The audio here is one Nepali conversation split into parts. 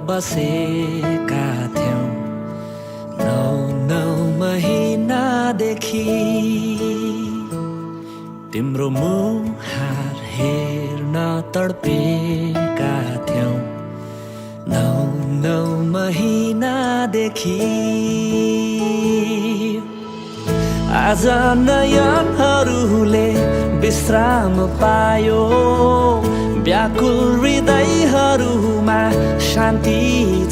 बसेका थियौं 9 महिनादेखि तिम्रो मुहार हेर्न तडपेका थियौं 9 महिनादेखि आज नयनहरूले विश्राम पायो व्याकुल हृदयहरूमा शान्ति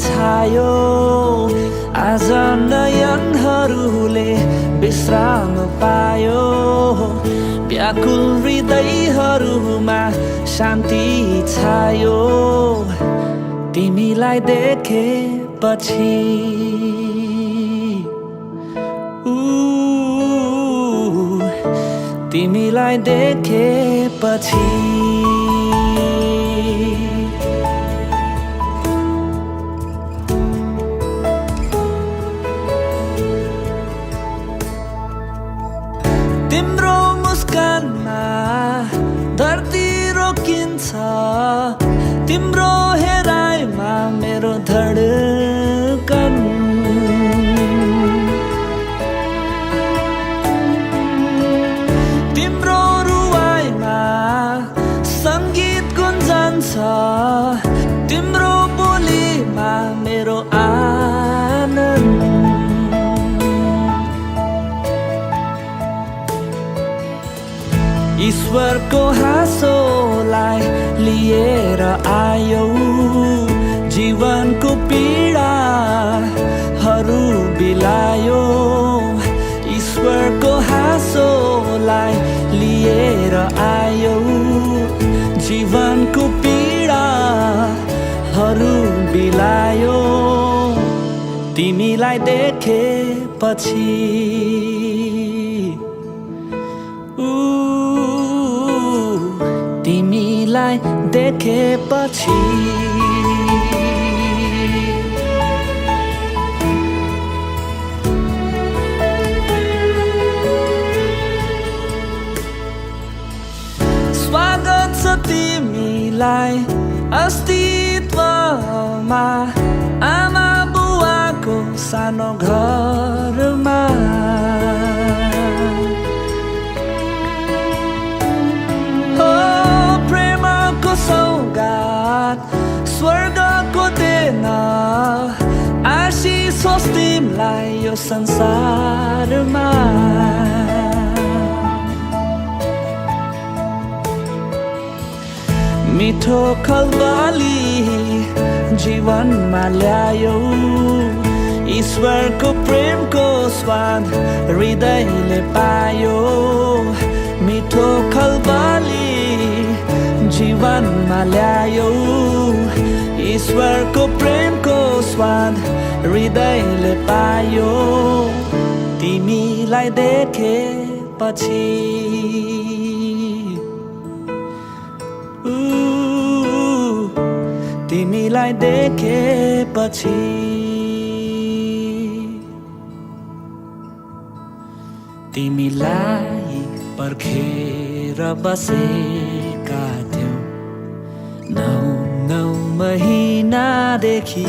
छायो आज नयनहरूले विश्राम पायो व्याकुल हृदयहरूमा शान्ति छायो तिमीलाई देखेपछि तिमीलाई देखेपछि तिम्रो मुस्कानमा धरती रोकिन्छ तिम्रो हेराइमा मेरो धडकन तिम्रो रुवाइमा संगीत गुन्जन्छ तिम्रो बोलीमा मेरो आनन्द ईश्वरको हाँसोलाई लिएर आयौ जीवनको पीडाहरू बिलायो ईश्वरको हाँसोलाई लिएर आयौ जीवनको पीडाहरू बिलायो तिमीलाई देखेपछि तिमीलाई देखेपछि स्वागत छ तिमीलाई अस्तित्वमा आमा बुवाको सानो घरमा सौगात स्वर्गको देन आशिष होस् तिमीलाई यो संसारमा मिठो खलबली जीवनमा ल्यायो ईश्वरको प्रेमको स्वाद हृदयले पायो मिठो खलबली जीवनमा ल्यायो ईश्वरको प्रेमको स्वाद हृदयले पायो तिमीलाई देखेपछि तिमीलाई देखेपछि तिमीलाई पर्खेर बसेका थियौं 9 महिनादेखि